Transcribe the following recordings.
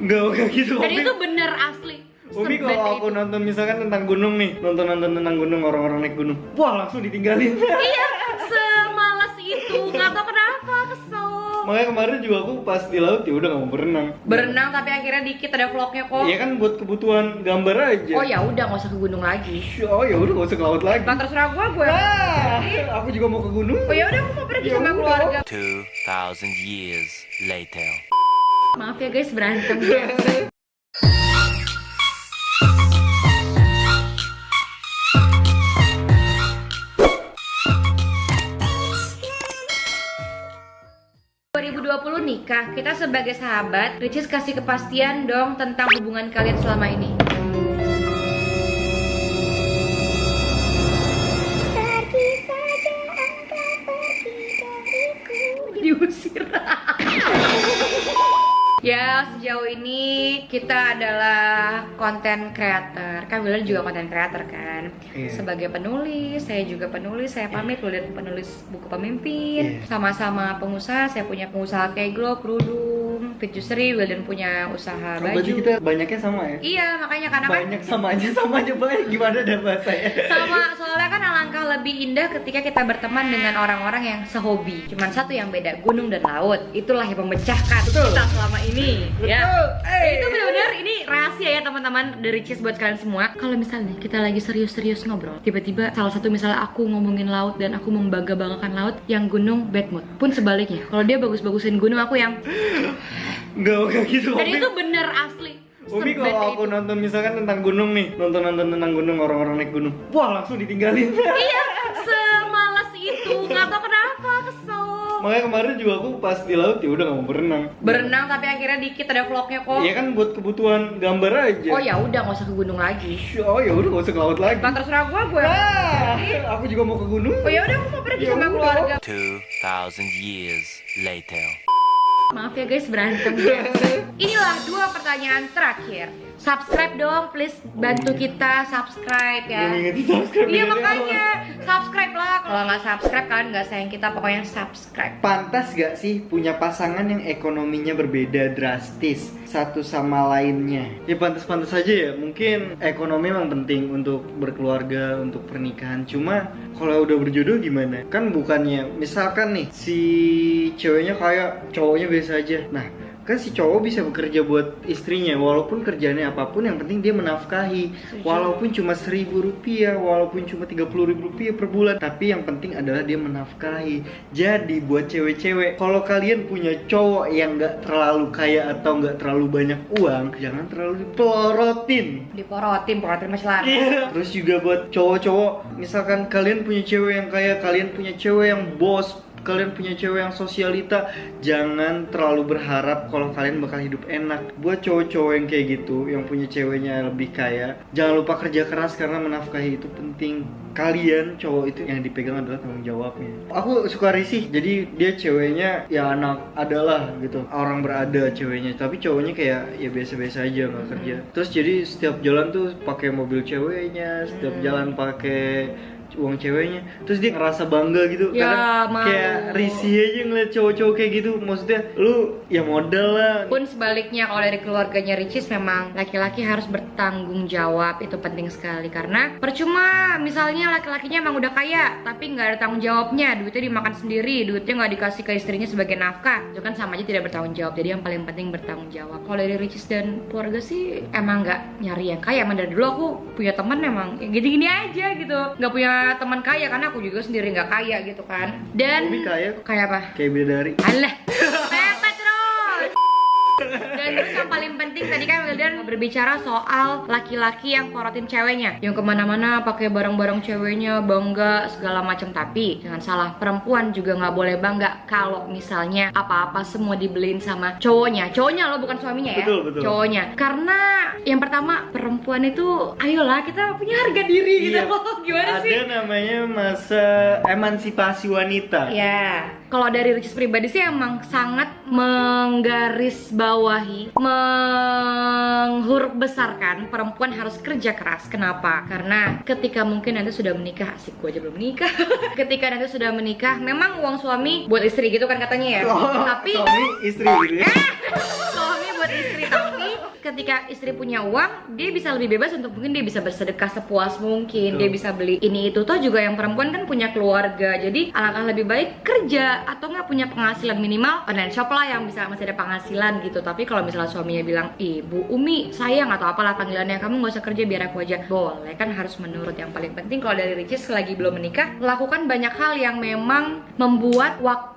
Enggak gitu. Dan itu bener asli. Umi kalau aku nonton misalkan tentang gunung nih, nonton tentang gunung, orang-orang naik gunung, wah langsung ditinggalin. Iya, semalas itu, nggak tahu kenapa, kesel. Makanya kemarin juga aku pas di laut ya udah nggak mau berenang. Berenang tapi akhirnya dikit ada vlognya kok. Iya kan buat kebutuhan gambar aja. Oh ya udah nggak usah ke gunung lagi. Oh ya udah nggak usah ke laut lagi. Nah, terserah gue. Aku juga mau ke gunung. Oh ya udah aku mau pergi Ya sama udah. keluarga. 2,000 years later. Maaf ya guys berantem ya. Nikah, kita sebagai sahabat, Ricis kasih kepastian dong tentang hubungan kalian selama ini. Pergi saja engkau pergi dariku. Diusir. Ya, sejauh ini kita adalah konten creator. Kan Wildan juga konten creator kan. Iya. Sebagai penulis, saya juga penulis. Saya pamit Wildan penulis buku pemimpin. Iya. Sama-sama pengusaha. Saya punya pengusaha keglo, kerudung, fit juicery. Wildan punya usaha baju. Berarti kita banyaknya sama ya? Iya, makanya karena kan Banyak sama aja banyak. Gimana dah bahasanya? sama, soalnya kan alangkah lebih indah ketika kita berteman dengan orang-orang yang sehobi. Cuman satu yang beda, gunung dan laut. Itulah yang memecahkan Betul. kita selama ini. Ya. Betul. Itu benar-benar ini rahasia ya teman-teman dari Cheese buat kalian semua. Kalau misalnya kita lagi serius-serius ngobrol, tiba-tiba salah satu misalnya aku ngomongin laut dan aku membangga-banggakan laut, yang gunung bad mood. Pun sebaliknya, kalau dia bagus-bagusin gunung, aku yang Enggak gitu. dan itu bener asli. Umi Sebad kalau aku itu. nonton misalkan tentang gunung nih, nonton tentang gunung, orang-orang naik gunung, wah langsung ditinggalin. Iya, semalas itu, nggak tahu kenapa, kesel. Makanya kemarin juga aku pas di laut ya udah nggak mau berenang. Berenang tapi akhirnya dikit ada vlognya kok. Iya kan buat kebutuhan gambar aja. Oh ya udah nggak usah ke gunung lagi. Oh ya udah nggak usah ke laut lagi. Nah, terserah gue. Aku juga mau ke gunung. Oh ya udah aku mau pergi Ya sama udah. keluarga. 2,000 years later. Maaf ya guys berantem ya. Inilah 2 pertanyaan terakhir. Subscribe dong, please bantu kita subscribe ya. Belum ingetin subscribe. Iya ini makanya apa. subscribe lah. Kalau nggak subscribe kalian nggak sayang kita, pokoknya subscribe. Pantas gak sih punya pasangan yang ekonominya berbeda drastis satu sama lainnya? Ya pantas-pantas aja ya. Mungkin ekonomi memang penting untuk berkeluarga, untuk pernikahan. Cuma kalau udah berjodoh gimana? Kan bukannya misalkan nih si ceweknya kayak cowoknya biasa aja. Nah, kan si cowok bisa bekerja buat istrinya walaupun kerjaannya apapun, yang penting dia menafkahi. Walaupun cuma 1.000 rupiah, walaupun cuma 30.000 rupiah per bulan, tapi yang penting adalah dia menafkahi. Jadi buat cewek-cewek, kalau kalian punya cowok yang nggak terlalu kaya atau nggak terlalu banyak uang, jangan terlalu dipelorotin. Porotin masih lari. Terus juga buat cowok-cowok, misalkan kalian punya cewek yang kaya, kalian punya cewek yang bos, kalian punya cewek yang sosialita, jangan terlalu berharap kalau kalian bakal hidup enak. Buat cowok-cowok yang kayak gitu, yang punya ceweknya lebih kaya, jangan lupa kerja keras karena menafkahi itu penting. Kalian cowok itu yang dipegang adalah tanggung jawabnya. Aku suka risih, jadi dia ceweknya ya anak adalah gitu, orang berada ceweknya, tapi cowoknya kayak ya biasa-biasa aja nggak kerja. Terus jadi setiap jalan tuh pakai mobil ceweknya, setiap jalan pakai uang ceweknya, terus dia ngerasa bangga gitu. Ya, Kadang malu. kayak risih aja ngeliat cowok-cowok kayak gitu. Maksudnya lu ya modal lah. Pun sebaliknya, kalau dari keluarganya Ricis memang laki-laki harus bertanggung jawab, itu penting sekali. Karena percuma misalnya laki-lakinya emang udah kaya tapi nggak ada tanggung jawabnya, duitnya dimakan sendiri, duitnya nggak dikasih ke istrinya sebagai nafkah, itu kan sama aja tidak bertanggung jawab. Jadi yang paling penting bertanggung jawab. Kalau dari Ricis dan keluarga sih emang nggak nyari yang kaya. Emang dari dulu aku punya teman emang ya gini-gini aja gitu, nggak punya teman kaya karena aku juga sendiri nggak kaya gitu kan. Dan Umi kaya kaya apa? kayak bidadari. Alah, pepet terus. Dan terus yang paling penting tadi kan Wildan berbicara soal laki-laki yang porotin ceweknya, yang kemana-mana pakai barang-barang ceweknya, bangga segala macam. Tapi jangan salah, perempuan juga nggak boleh bangga kalau misalnya apa-apa semua dibeliin sama cowoknya. Cowoknya loh, bukan suaminya ya. Betul. Cowoknya. Karena yang pertama, perempuan itu ayolah kita punya harga diri gitu. Iya. Gimana sih? Ada namanya masa emansipasi wanita. Ya, kalau dari Ricis pribadi sih emang sangat menggarisbawahi, menghuruf besarkan perempuan harus kerja keras. Kenapa? Karena ketika mungkin Anda sudah menikah, asik gue aja belum menikah. Ketika Anda sudah menikah, memang uang suami buat istri gitu kan katanya ya. Tapi suami istri gitu ya. suami buat istri, tapi ketika istri punya uang, dia bisa lebih bebas untuk mungkin dia bisa bersedekah sepuas mungkin, dia bisa beli ini itu. Toh juga yang perempuan kan punya keluarga, jadi alangkah lebih baik kerja atau nggak punya penghasilan minimal online shop lah yang bisa masih ada penghasilan gitu. Tapi kalau misalnya suaminya bilang, ibu Umi sayang atau apalah panggilannya, kamu nggak usah kerja biar aku aja, boleh kan, harus menurut. Yang paling penting kalau dari Ricis lagi belum menikah, lakukan banyak hal yang memang membuat waktu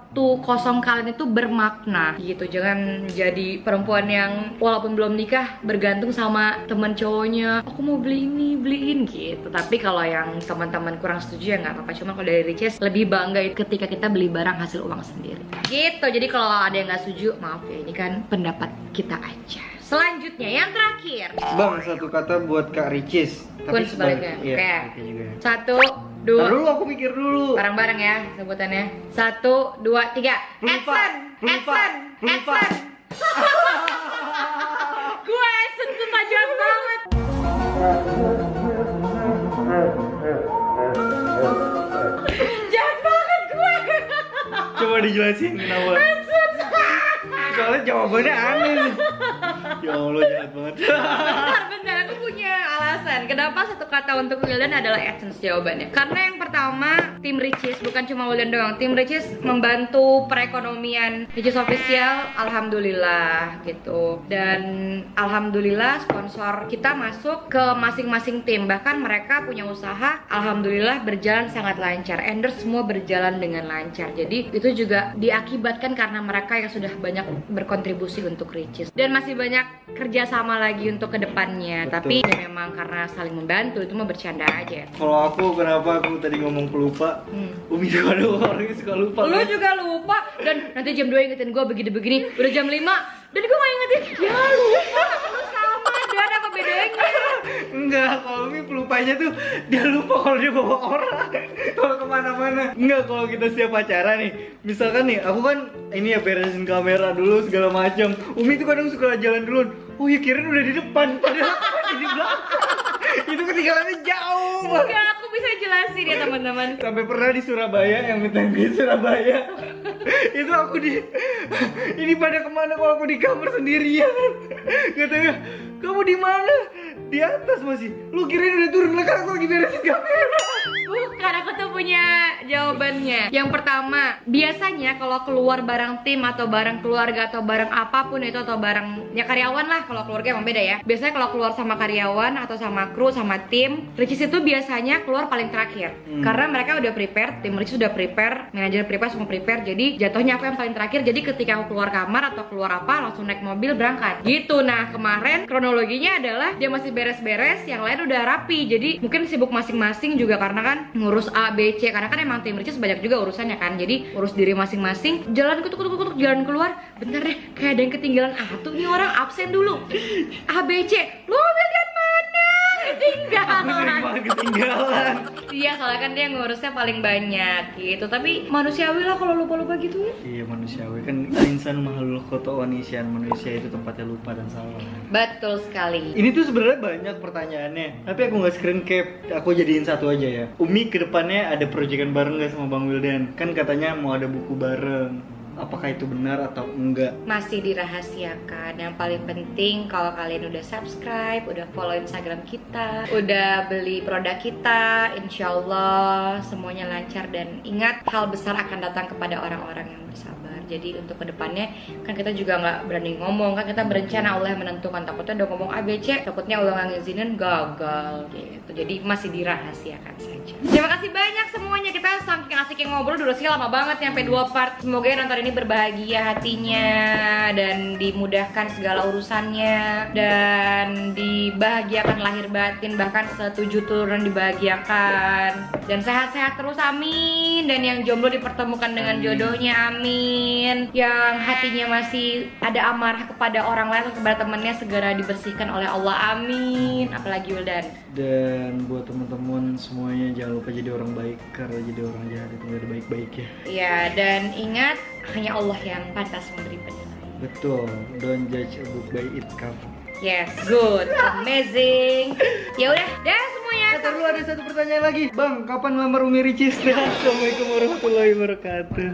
kosong kalian itu bermakna gitu. Jangan jadi perempuan yang walaupun belum nikah bergantung sama teman cowoknya, aku mau beli ini beliin gitu. Tapi kalau yang teman-teman kurang setuju ya nggak apa-apa. Cuma kalau dari Ricis lebih bangga ketika kita beli barang hasil uang sendiri gitu. Jadi kalau ada yang nggak setuju, maaf ya, ini kan pendapat kita aja. Selanjutnya yang terakhir, Bang, satu kata buat Kak Ricis. pun sebaliknya. Iya, Oke. juga. 1, 2, Ntar dulu, aku mikir dulu. bareng-bareng ya sebutannya. 1, 2, 3. Pelupa, Action! pelupa, Action! pelupa. Action! Gue action tuh tajam banget. Jahat banget gue. Coba dijelasin kenapa. Soalnya jawabannya aneh nih. Ya Allah, jahat banget. Bentar, aku punya alasan kenapa satu kata untuk Wildan adalah essence jawabannya. Karena yang pertama, tim Ricis, bukan cuma Wildan doang, tim Ricis membantu perekonomian Ricis Official, alhamdulillah gitu. Dan alhamdulillah sponsor kita masuk ke masing-masing tim. Bahkan mereka punya usaha, alhamdulillah berjalan sangat lancar. Endorse semua berjalan dengan lancar. Jadi itu juga diakibatkan karena mereka yang sudah banyak berkontribusi untuk Ricis. Dan masih banyak kerjasama lagi untuk kedepannya. Tapi ya memang karena saling membantu, itu mah bercanda aja. Kalau aku, kenapa aku tadi ngomong pelupa? Umi juga ada orangnya suka lupa. Lu juga lupa, dan nanti jam 2 ingetin gue begini-begini, udah jam 5 dan gue gak ingetin. Ya lupa, lu sama, dan apa bedanya? Enggak, kalau Umi pelupanya tuh dia lupa kalau dia bawa orang, kalau kemana-mana. Enggak, kalau kita setiap acara nih, misalkan nih, aku kan ini ya beresin kamera dulu segala macam. Umi tuh kadang suka jalan duluan. Oh ya, kirain udah di depan, padahal aku masih di belakang. Itu ketinggalannya jauh banget. Enggak, aku bisa jelasin ya teman-teman. Sampai pernah di Surabaya, yang meeting di Surabaya itu aku ini pada kemana kalau aku di kamar sendirian. Katanya, kamu di mana? Di atas masih. Lu kirain udah turun, lah aku lagi beresin kamera. Bukan, aku tuh punya jawabannya. Yang pertama, biasanya kalau keluar bareng tim atau bareng keluarga atau bareng apapun itu, atau bareng ya karyawan lah, kalau keluarga emang beda ya. Biasanya kalau keluar sama karyawan atau sama kru, sama tim, Ricis itu biasanya keluar paling terakhir. Karena mereka udah prepare, tim Ricis udah prepare, manajer prepare, semua prepare. Jadi jatuhnya aku yang paling terakhir. Jadi ketika aku keluar kamar atau keluar apa, langsung naik mobil berangkat gitu. Nah kemarin kronologinya adalah dia masih beres-beres, yang lain udah rapi. Jadi mungkin sibuk masing-masing juga karena kan ngurus A, B, C. Karena kan emang tim Ricis banyak juga urusannya kan. Jadi urus diri masing-masing. Jalan kutuk-kutuk, jalan keluar. Bentar deh, kayak ada yang ketinggalan. Tuh nih orang absen dulu. A, B, C. Lu bagian mana? Ketinggalan. Aku sering banget ketinggalan. Iya, soalnya kan dia ngurusnya paling banyak gitu. Tapi manusiawi lah kalau lupa-lupa gitu ya. Iya, manusiawi kan, insan makhluk khoto'un nisyan. Manusia itu tempatnya lupa dan salah. Betul sekali. Ini tuh sebenarnya banyak pertanyaannya, tapi aku nggak screen cap, aku jadiin satu aja ya. Umi kedepannya ada proyekan bareng nggak sama Bang Wildan? Kan katanya mau ada buku bareng. Apakah itu benar atau enggak? Masih dirahasiakan. Yang paling penting kalau kalian udah subscribe, udah follow Instagram kita, udah beli produk kita, insya Allah semuanya lancar. Dan ingat, hal besar akan datang kepada orang-orang yang bersabar. Jadi untuk kedepannya kan kita juga nggak berani ngomong, kan kita berencana, Allah yang menentukan. Takutnya udah ngomong ABC, takutnya Allah nggak ngizinin, gagal gitu. Jadi masih dirahasiakan saja. Terima kasih banyak semuanya. Kita saking asiknya ngobrol, durasi lama banget nyampe 2 part. Semoga yang nonton ini berbahagia hatinya dan dimudahkan segala urusannya dan dibahagiakan lahir batin, bahkan 7 turunan dibahagiakan dan sehat-sehat terus, amin. Dan yang jomblo dipertemukan dengan jodohnya, amin. Yang hatinya masih ada amarah kepada orang lain atau kepada temannya segera dibersihkan oleh Allah, amin. Apalagi Wildan. Dan buat teman-teman semuanya, jangan lupa jadi orang baik, karena jadi orang jahat itu gak ada baik-baiknya. Iya, dan ingat, hanya Allah yang pantas memberi penilaian. Betul, don't judge a book by its cover. Yes, good, amazing. Ya udah, dah semuanya. Dulu ada satu pertanyaan lagi, Bang, kapan lamar Umi Ricis? Assalamualaikum warahmatullahi wabarakatuh.